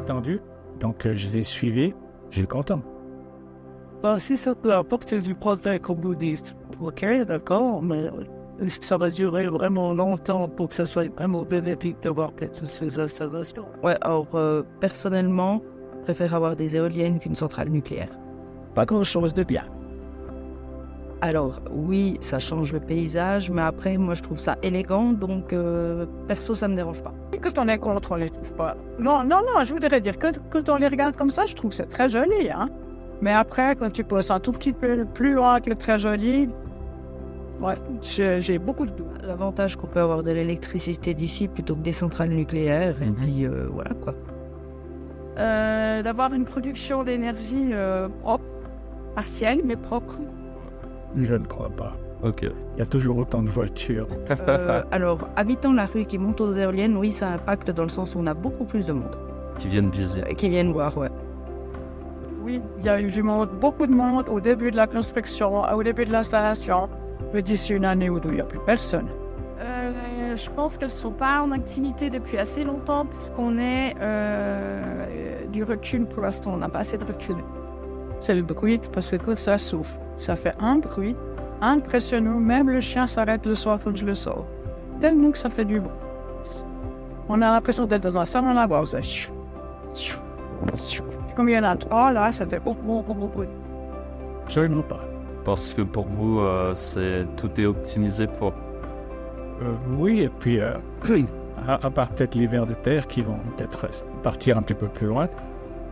attendu. Donc, je les ai suivis. Je suis content. Si ça peut apporter du profit, comme vous dites, ok, d'accord, mais est-ce que ça va durer vraiment longtemps pour que ça soit vraiment bénéfique d'avoir toutes ces installations? Ouais, alors personnellement, je préfère avoir des éoliennes qu'une centrale nucléaire. Pas grand-chose de bien. Alors oui, ça change le paysage, mais après, moi je trouve ça élégant, donc perso, ça me dérange pas. Quand on est contre, on les trouve pas. Non, je voudrais dire que quand on les regarde comme ça, je trouve que c'est très joli, hein. Mais après, quand tu passes un tout petit peu plus loin que le très joli, ouais, j'ai beaucoup de doutes. L'avantage qu'on peut avoir de l'électricité d'ici plutôt que des centrales nucléaires, et puis voilà quoi. D'avoir une production d'énergie propre, partielle, mais propre. Je ne crois pas. Ok. Il y a toujours autant de voitures. Alors, habitant la rue qui monte aux éoliennes, oui, ça impacte dans le sens où on a beaucoup plus de monde Qui viennent visiter. qui viennent voir, ouais. Oui, il y a eu du monde, beaucoup de monde au début de la construction, au début de l'installation. Mais d'ici une année ou deux, il n'y a plus personne. Je pense qu'elles ne sont pas en activité depuis assez longtemps puisqu'on est du recul pour l'instant. On n'a pas assez de recul. C'est le bruit parce que quand ça souffle, ça fait un bruit impressionnant. Même le chien s'arrête le soir quand je le sors. Tellement que ça fait du bruit. On a l'impression d'être dans un salon à boire. Comme il y en a trois, là, ça fait beaucoup. Absolument pas. Parce que pour vous, tout est optimisé pour... Oui, et puis, à part peut-être les vers de terre qui vont peut-être partir un petit peu plus loin,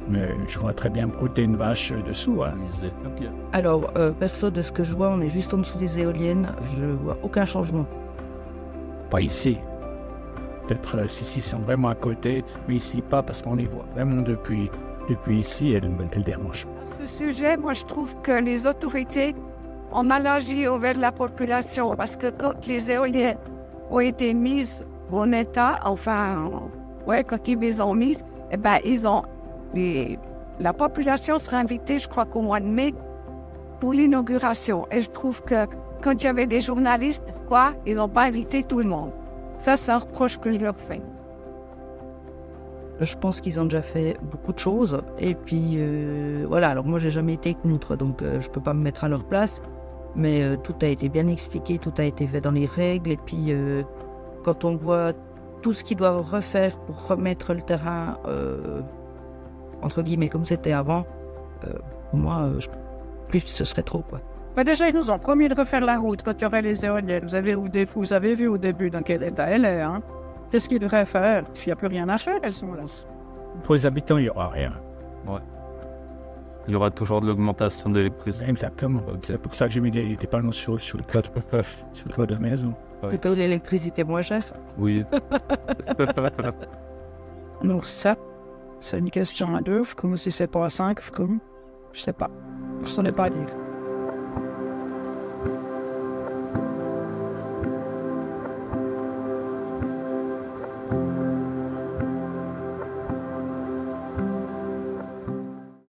mais je vois très bien brouter une vache dessous. Hein. optimiser. Ok. Alors, perso, de ce que je vois, on est juste en dessous des éoliennes, je vois aucun changement. Pas ici. Peut-être si ils sont vraiment à côté, mais ici pas, parce qu'on les voit vraiment depuis ici, elles dérangent. À ce sujet, moi, je trouve que les autorités ont mal agi envers la population parce que quand les éoliennes ont été mises en état, quand ils les ont mises, la population sera invitée, je crois qu'au mois de mai, pour l'inauguration. Et je trouve que quand il y avait des journalistes, pourquoi ils n'ont pas invité tout le monde? Ça, c'est un reproche que je leur fais. Je pense qu'ils ont déjà fait beaucoup de choses. Et puis, voilà. Alors, moi, j'ai jamais été contre, donc je peux pas me mettre à leur place. Mais tout a été bien expliqué, tout a été fait dans les règles. Et puis, quand on voit tout ce qu'ils doivent refaire pour remettre le terrain, entre guillemets, comme c'était avant, pour moi, plus ce serait trop, quoi. Mais déjà, ils nous ont promis de refaire la route quand il y aurait les éoliennes. Vous avez vu au début dans quel état elle est, hein? Qu'est-ce qu'ils devraient faire? S'il n'y a plus rien à faire, elles sont là. Pour les habitants, il n'y aura rien. Ouais. Il y aura toujours de l'augmentation d'électricité. Exactement. C'est pour ça que j'ai mis des panneaux sur le toit de la maison. Plutôt l'électricité moins chère. Oui. Alors ça, c'est une question à deux, comme si c'est pas à 5, comme je sais pas. Je ne saurais pas dire.